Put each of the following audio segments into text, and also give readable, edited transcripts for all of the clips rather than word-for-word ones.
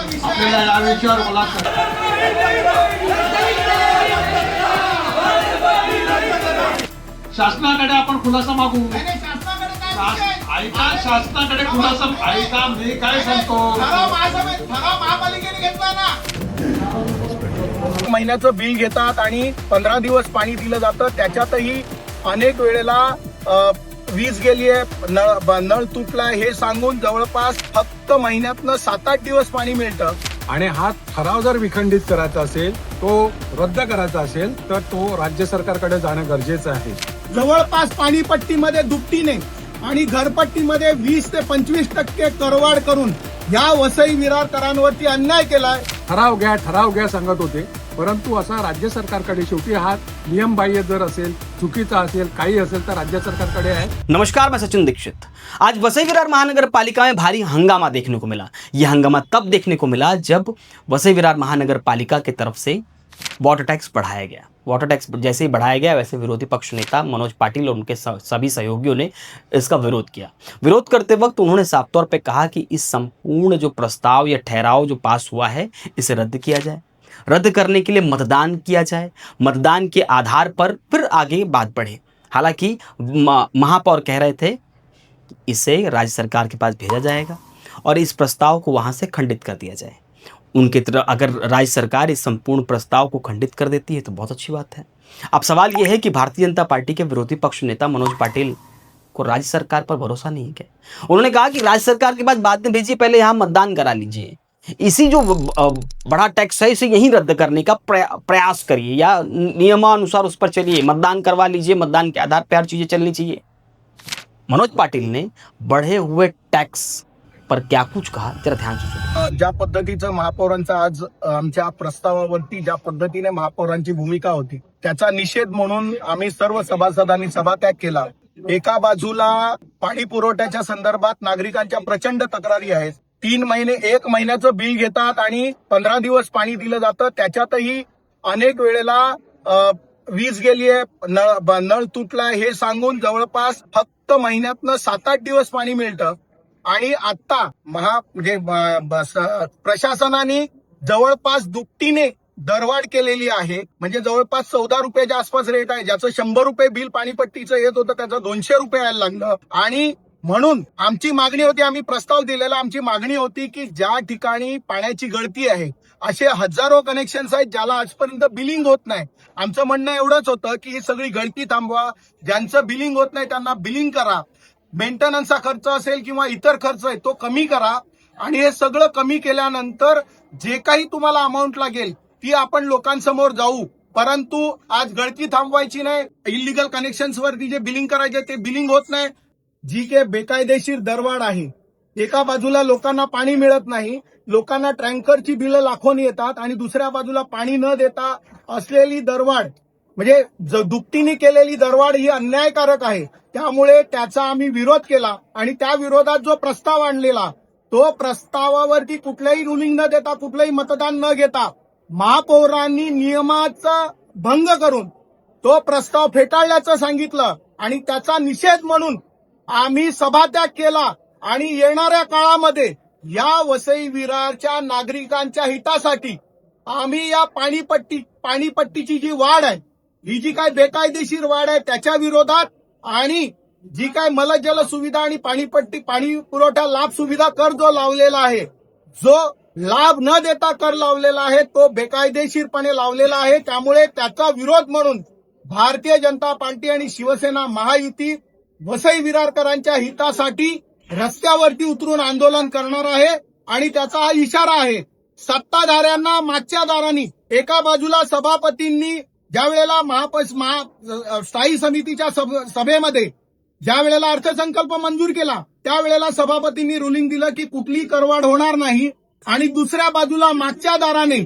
आपल्याला या विषयावर बोलायचं शासनाकडे आपण खुलासा मागू. ऐका, शासनाकडे खुलासा ऐका. मी काय सांगतो, महापालिकेने घेतला ना, महिन्याचं बिल घेतात आणि 15 दिवस पाणी दिलं जातं. त्याच्यातही अनेक वेळेला वीज गेलीये, नळ तुटलाय हे सांगून जवळपास फक्त महिन्यातनं 7-8 दिवस पाणी मिळतं. आणि हा ठराव जर विखंडित करायचा असेल, तो रद्द करायचा असेल, तर तो राज्य सरकारकडे जाणं गरजेचं आहे. जवळपास पाणीपट्टीमध्ये दुपटीने आणि घरपट्टीमध्ये 20 ते 25% करवाढ करून या वसई विरारकरांवरती अन्याय केलाय. ठराव घ्या सांगत होते, परंतु असा राज्य सरकारकडे शेवटी हा नियमबाह्य जर असेल, चुकीचा असेल, काही असेल तर राज्य सरकारकडे आहे. नमस्कार, मैं सचिन दीक्षित। आज वसई विरार महानगर पालिका में भारी हंगामा देखने को मिला। यह हंगामा तब देखने को मिला जब वसई विरार महानगर पालिका की तरफ से वाटर टैक्स बढ़ाया गया। वाटर टैक्स जैसे ही बढ़ाया गया, वैसे विरोधी पक्ष नेता मनोज पाटिल और उनके सभी सहयोगियों ने इसका विरोध किया। विरोध करते वक्त उन्होंने साफ तौर पे कहा कि इस संपूर्ण जो प्रस्ताव या ठहराव जो पास हुआ है, इसे रद्द किया जाए। रद्द करने के लिए मतदान किया जाए, मतदान के आधार पर फिर आगे बात बढ़े। हालांकि महापौर कह रहे थे कि इसे राज्य सरकार के पास भेजा जाएगा और इस प्रस्ताव को वहां से खंडित कर दिया जाए। उनकी तरह अगर राज्य सरकार इस संपूर्ण प्रस्ताव को खंडित कर देती है तो बहुत अच्छी बात है। अब सवाल यह है कि भारतीय जनता पार्टी के विरोधी पक्ष नेता मनोज पाटिल को राज्य सरकार पर भरोसा नहीं है क्या? उन्होंने कहा कि राज्य सरकार के पास बाद में भेजिए, पहले यहाँ मतदान करा लीजिए। इसी जो बड़ा टैक्स है इसे यहीं रद्द करने का प्रयास करिए या नियमानुसार उस पर चलिए, मतदान करवा लीजिए, मतदान के आधार पर हर चीजें चलनी चाहिए। मनोज पाटिल ने बढ़े हुए टैक्स पर क्या कुछ कहा, जरा ध्यान से सुनिए। ज्या पद्धतीचं महापौरांचा आज आमच्या प्रस्तावावरती ज्या पद्धतीने महापौरांची भूमिका होती, त्याचा निषेध म्हणून आम्ही सर्व सभासदांनी सभात्याग केला. एका बाजूला पाणी पुरवठ्याच्या संदर्भात नागरिकांच्या प्रचंड तक्रारी आहेत. 3 महिने 1 महिन्याचं बिल घेतात आणि 15 दिवस पाणी दिलं जातं. त्याच्यातही अनेक वेळेला वीज गेलीये, नळ तुटलाय हे सांगून जवळपास फक्त महिन्यातनं 7-8 दिवस पाणी मिळतं. आणि आता प्रशासनाने जवळपास दुपटीने दरवाढ केलेली आहे. म्हणजे जवळपास 14 रुपयाच्या आसपास रेट आहे. ज्याचं 100 रुपये बिल पाणीपट्टीचं येत होतं त्याचं 200 रुपये यायला लागलं. आणि म्हणून आमची मागणी होती, आम्ही प्रस्ताव दिलेला, आमची मागणी होती की ज्या ठिकाणी पाण्याची गळती आहे असे हजारो कनेक्शन्स आहेत ज्याला आजपर्यंत बिलिंग होत नाही. आमचं म्हणणं एवढंच होतं की ही सगळी गळती थांबवा, ज्यांचं बिलिंग होत नाही त्यांना बिलिंग करा, मेंटेनन्सचा खर्च असेल किंवा इतर खर्च आहे तो कमी करा. आणि हे सगळं कमी केल्यानंतर जे काही तुम्हाला अमाऊंट लागेल ती आपण लोकांसमोर जाऊ. परंतु आज गळती थांबवायची नाही, इलिगल कनेक्शन्सवरती जे बिलिंग करायचे ते बिलिंग होत नाही. जी के बेकायदेशीर दरवाढ आहे, एका बाजूला लोकांना पाणी मिळत नाही, लोकांना टँकरची बिलं लाखोनी येतात आणि दुसऱ्या बाजूला पाणी न देता असलेली दरवाढ म्हणजे दुपटीने केलेली दरवाढ ही अन्यायकारक आहे. त्यामुळे त्याचा आम्ही विरोध केला आणि त्या विरोधात जो प्रस्ताव आणलेला तो प्रस्तावावरती कुठल्याही रुलिंग न देता, कुठलंही मतदान न घेता महापौरांनी नियमाचा भंग करून तो प्रस्ताव फेटाळल्याचं सांगितलं आणि त्याचा निषेध म्हणून आम्ही सभात्याग केला. आणि येणाऱ्या काळामध्ये या वसई विरारच्या नागरिकांच्या हितासाठी आम्ही या पाणीपट्टीची जी वाढ आहे, ही जी काय बेकायदेशीर वाढ आहे त्याच्या विरोधात आणि जी काय मलजल सुविधा आणि पाणी पुरवठा लाभ सुविधा कर जो लावलेला आहे, जो लाभ न देता कर लावलेला आहे तो बेकायदेशीरपणे लावलेला आहे. त्यामुळे त्याचा विरोध म्हणून भारतीय जनता पार्टी आणि शिवसेना महायुती वसई विरारकरांच्या हितासाठी रस्त्यावरती उतरून आंदोलन करणार आहे. आणि त्याचा हा इशारा आहे सत्ताधाऱ्यांना, मागच्या दारांनी. एका बाजूला सभापतींनी ज्या वेळेला स्थायी समितीच्या सभेमध्ये ज्या वेळेला अर्थसंकल्प मंजूर केला त्यावेळेला सभापतींनी रुलिंग दिलं की कुठलीही करवाढ होणार नाही. आणि दुसऱ्या बाजूला मागच्या दाराने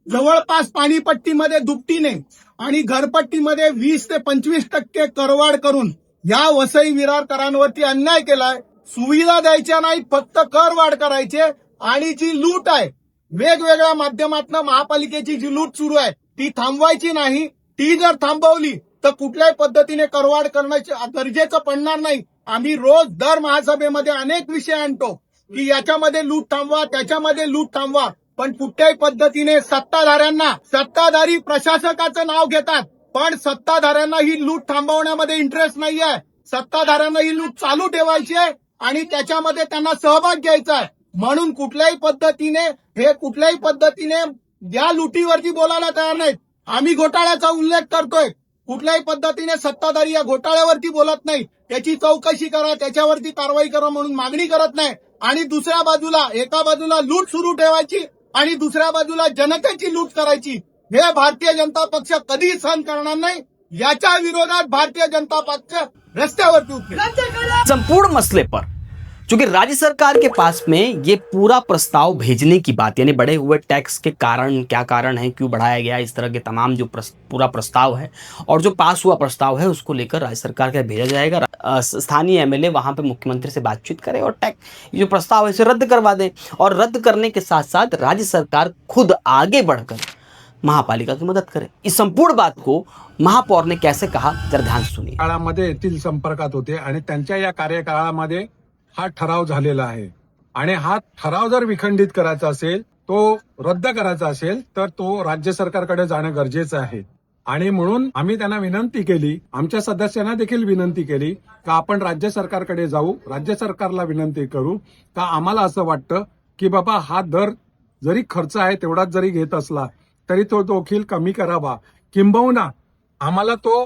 जवळपास पाणीपट्टीमध्ये दुपटीने आणि घरपट्टीमध्ये 20 ते 25% करवाढ करून या वसई विरारकरांवरती अन्याय केलाय. सुविधा द्यायच्या नाहीत, फक्त कर वाढ करायचे. आणि जी लूट आहे वेगवेगळ्या माध्यमातून महापालिकेची जी लूट सुरू आहे ती थांबवायची नाही. ती जर थांबवली तर कुठल्याही पद्धतीने करवाढ करण्याचे गरजेचं पडणार नाही. आम्ही दर महासभेमध्ये अनेक विषय आणतो की याच्यामध्ये लूट थांबवा, त्याच्यामध्ये लूट थांबवा. पण कुठल्याही पद्धतीने सत्ताधारी प्रशासकाचं नाव घेतात, पण सत्ताधाऱ्यांना ही लूट थांबवण्यामध्ये इंटरेस्ट नाहीये. सत्ताधाऱ्यांना ही लूट चालू ठेवायची आहे आणि त्याच्यामध्ये त्यांना सहभाग घ्यायचा आहे. म्हणून कुठल्याही पद्धतीने या लुटीवरती बोलायला तयार नाहीत. आम्ही घोटाळ्याचा उल्लेख करतोय, कुठल्याही पद्धतीने सत्ताधारी या घोटाळ्यावरती बोलत नाही. त्याची चौकशी करा, त्याच्यावरती कारवाई करा म्हणून मागणी करत नाही. आणि दुसऱ्या बाजूला एका बाजूला लूट सुरू ठेवायची आणि दुसऱ्या बाजूला जनतेची लूट करायची, हे भारतीय जनता पक्ष कधीही सहन करणार नाही. याच्या विरोधात भारतीय जनता पक्ष रस्त्यावरती उतरेल. संपूर्ण मसले पर चूंकि राज्य सरकार के पास में ये पूरा प्रस्ताव भेजने की बात, यानी बढ़े हुए टैक्स के कारण, क्या कारण है, क्यों बढ़ाया गया, इस तरह के तमाम जो पूरा प्रस्ताव है और जो पास हुआ प्रस्ताव है उसको लेकर राज्य सरकार के भेजा जाएगा. स्थानीय एमएलए वहां पे मुख्यमंत्री से बातचीत करे और टैक्स जो प्रस्ताव है इसे रद्द करवा दे. और रद्द करने के साथ साथ राज्य सरकार खुद आगे बढ़कर महापालिका की मदद करे. इस संपूर्ण बात को महापौर ने कैसे कहा, जरा ध्यान से सुनिए. काळामध्ये येथील संपर्कात होते आणि त्यांच्या या कार्यकाळामध्ये हा ठराव झालेला आहे आणि हा ठराव जर विखंडित करायचा असेल, तो रद्द करायचा असेल, तर तो राज्य सरकारकडे जाणं गरजेचं आहे. आणि म्हणून आम्ही त्यांना विनंती केली, आमच्या सदस्यांना देखील विनंती केली का आपण राज्य सरकारकडे जाऊ, राज्य सरकारला विनंती करू का आम्हाला असं वाटतं की बाबा हा दर जरी खर्च आहे तेवढाच जरी घेत असला तरी तो देखील कमी करावा. किंबहुना आम्हाला तो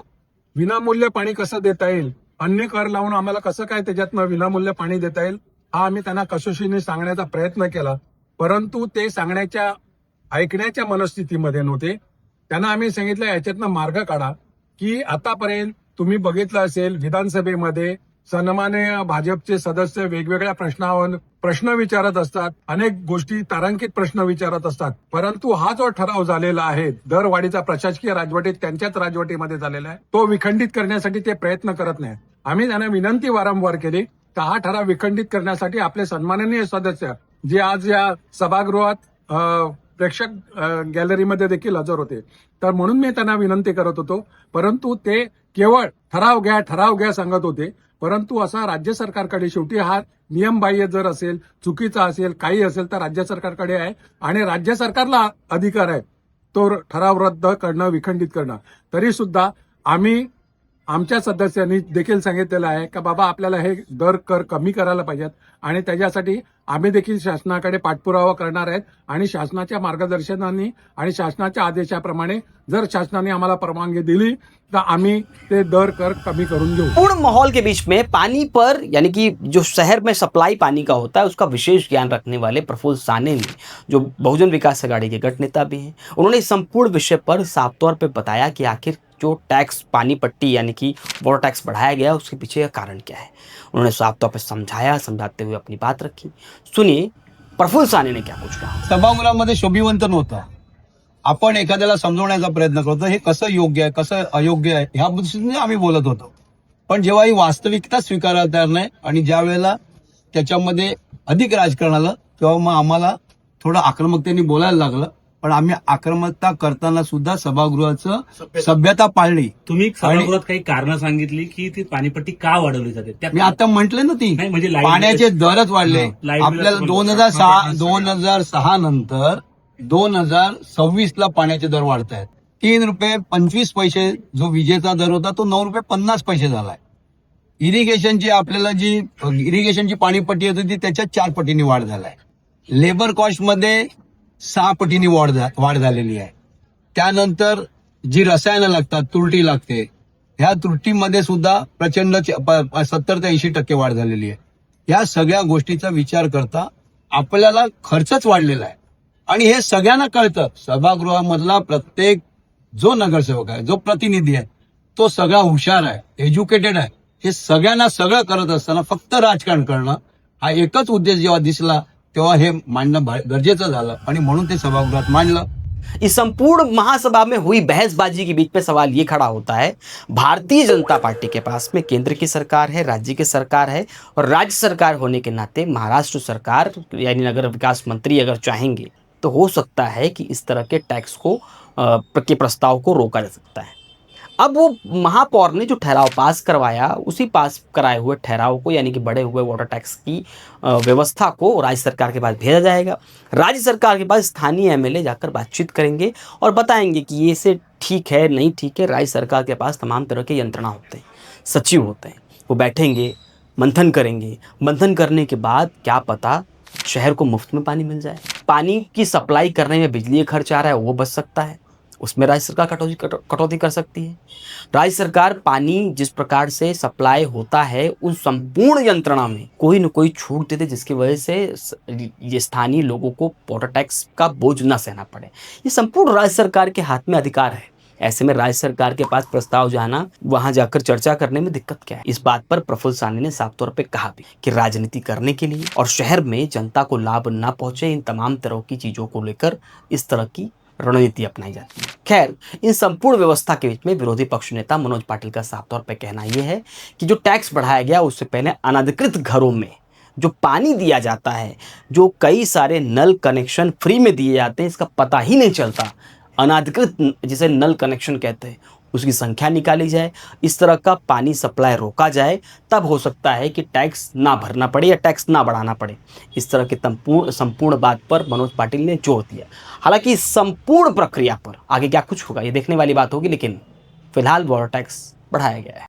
विनामूल्य पाणी कसं देता येईल, अन्य कर लावून आम्हाला कसं काय त्याच्यातनं विनामूल्य पाणी देता येईल, हा आम्ही त्यांना कसोशीने सांगण्याचा प्रयत्न केला. परंतु ते ऐकण्याच्या मनस्थितीमध्ये नव्हते. त्यांना आम्ही सांगितलं याच्यातनं मार्ग काढा, की आतापर्यंत तुम्ही बघितलं असेल विधानसभेमध्ये सन्माननीय भाजपचे सदस्य वेगवेगळ्या प्रश्नावर प्रश्न विचारत असतात, अनेक गोष्टी तारांकित प्रश्न विचारत असतात. परंतु हा जो ठराव झालेला आहे दरवाढीचा प्रशासकीय राजवटीत त्यांच्याच राजवटीमध्ये झालेला आहे, तो विखंडित करण्यासाठी ते प्रयत्न करत नाहीत. आम्ही त्यांना विनंती वारंवार केली तर हा ठराव विखंडित करण्यासाठी आपले सन्माननीय सदस्य जे आज या सभागृहात प्रेक्षक गॅलरीमध्ये देखील हजर होते, तर म्हणून मी त्यांना विनंती करत होतो. परंतु ते केवळ ठराव घ्या सांगत होते. परंतु असा राज्य सरकारकडे शेवटी हा नियमबाह्य जर असेल, चुकीचा असेल, काही असेल तर राज्य सरकारकडे आहे आणि राज्य सरकारला अधिकार आहे तो ठराव रद्द करणं, विखंडित करणं. तरी सुद्धा आम्ही आमच्या सदस्यांनी देखील सांगितलेलं आहे की बाबा आपल्याला हे दर कर कमी करायला पाहिजेत आणि त्याच्यासाठी आम्ही देखील शासनाकडे पाठपुरावा करणार आहेत आणि शासनाच्या मार्गदर्शनाने आणि शासनाच्या आदेशाप्रमाणे जर शासनाने आम्हाला परवानगी दिली तो आम्ही ते दर कर कमी करून घेऊ. पूर्ण माहौल के बीच में पानी पर, यानी कि जो शहर में सप्लाई पानी का होता है उसका विशेष ज्ञान रखने वाले प्रफुल्ल साने ने, जो बहुजन विकास अघाड़ी के गठ नेता भी हैं, उन्होंने इस संपूर्ण विषय पर साफ तौर पर बताया कि आखिर जो टैक्स पानी पट्टी यानी कि वाटर टैक्स बढ़ाया गया उसके पीछे का कारण क्या है. उन्होंने साफ तौर पर समझाया, समझाते हुए अपनी बात रखी. सुनिए प्रफुल्ल साने ने क्या कुछ कहा. सभागृहामध्ये शोभिवंत नव्हतं. आपण एखाद्याला समजवण्याचा प्रयत्न करतो हे कसं योग्य आहे, कसं अयोग्य आहे, ह्या दृष्टीने आम्ही बोलत होतो. पण जेव्हा ही वास्तविकता स्वीकारायला तयार नाही आणि ज्या वेळेला त्याच्यामध्ये अधिक राजकारण आलं तेव्हा मग आम्हाला थोडं आक्रमकतेने बोलायला लागलं. पण आम्ही आक्रमकता करताना सुद्धा सभागृहाचं सभ्यता पाळली. तुम्ही सभागृहात काही कारण सांगितली की ती पाणीपट्टी का वाढवली जाते. मी आता म्हटले ना ती नाही, म्हणजे पाण्याचे दरच वाढले. लाईट बिल आपल्याला 2006 नंतर 2026 ला पाण्याचे दर वाढत आहेत. 3 रुपये 25 पैसे जो विजेचा दर होता तो 9 रुपये 50 पैसे झालाय. इरिगेशनची आपल्याला जी इरिगेशनची पाणीपट्टी होती ती त्याच्यात 4 पटीने वाढ झालाय. लेबर कॉस्टमध्ये 6 पटीने वाढ झालेली आहे. त्यानंतर जी रसायनं लागतात, तुरटी लागते, ह्या तुरटीमध्ये सुद्धा प्रचंड 70 ते 80% वाढ झालेली आहे. या सगळ्या गोष्टीचा विचार करता आपल्याला खर्चच वाढलेला आहे आणि हे सगळ्यांना कळतं. सभागृहामधला प्रत्येक जो नगरसेवक आहे, जो प्रतिनिधी आहे, तो सगळा हुशार आहे, एज्युकेटेड आहे. हे सगळ्यांना सगळं करत असताना फक्त राजकारण करणं हा एकच उद्देश जेव्हा दिसला तेव्हा हे मांडणं गरजेचं झालं आणि म्हणून ते सभागृहात मांडलं. इस संपूर्ण महासभा में हुई बहसबाजी के बीच में सवाल ये खड़ा होता है, भारतीय जनता पार्टी के पास में केंद्र की सरकार है, राज्य की सरकार है और राज्य सरकार होने के नाते महाराष्ट्र सरकार यानी नगर विकास मंत्री अगर चाहेंगे तो हो सकता है कि इस तरह के टैक्स को के प्रस्ताव को रोका जा सकता है. अब वो महापौर ने जो ठहराव पास करवाया, उसी पास कराए हुए ठहराव को, यानी कि बढ़े हुए वाटर टैक्स की व्यवस्था को राज्य सरकार के पास भेजा जाएगा। राज्य सरकार के पास स्थानीय एमएलए जाकर बातचीत करेंगे और बताएंगे कि ये से ठीक है, नहीं ठीक है। राज्य सरकार के पास तमाम तरह के यंत्रणा होते हैं, सचिव होते हैं, वो बैठेंगे, मंथन करेंगे। मंथन करने के बाद क्या पता शहर को मुफ्त में पानी मिल जाए। पानी की सप्लाई करने में बिजली का खर्च आ रहा है, वो बच सकता है, उसमें राज्य सरकार कटौती कर सकती है। राज्य सरकार पानी जिस प्रकार से सप्लाई होता है, उन संपूर्ण यंत्रणा में कोई न कोई छूट देते, जिसकी वजह से ये स्थानीय लोगों को वाटर टैक्स का बोझ न सहना पड़े। ये संपूर्ण राज्य सरकार के हाथ में अधिकार है। ऐसे में राज्य सरकार के पास प्रस्ताव जाना, वहां जाकर चर्चा करने में दिक्कत क्या है? इस बात पर प्रफुल्ल साहनी ने साफ तौर पे कहा भी कि राजनीति करने के लिए और शहर में जनता को लाभ ना पहुंचे, इन तमाम तरह की चीजों को लेकर इस तरह की रणनीति अपनाई जाती है। खैर, इन संपूर्ण व्यवस्था के बीच में विरोधी पक्ष नेता मनोज पाटिल का साफ तौर पर कहना यह है कि जो टैक्स बढ़ाया गया, उससे पहले अनधिकृत घरों में जो पानी दिया जाता है, जो कई सारे नल कनेक्शन फ्री में दिए जाते हैं, इसका पता ही नहीं चलता। अनाधिकृत जिसे नल कनेक्शन कहते हैं, उसकी संख्या निकाली जाए, इस तरह का पानी सप्लाई रोका जाए, तब हो सकता है कि टैक्स ना भरना पड़े या टैक्स ना बढ़ाना पड़े। इस तरह की संपूर्ण बात पर मनोज पाटिल ने जोर दिया। हालांकि इस संपूर्ण प्रक्रिया पर आगे क्या कुछ होगा, ये देखने वाली बात होगी, लेकिन फिलहाल वाटर टैक्स बढ़ाया गया है।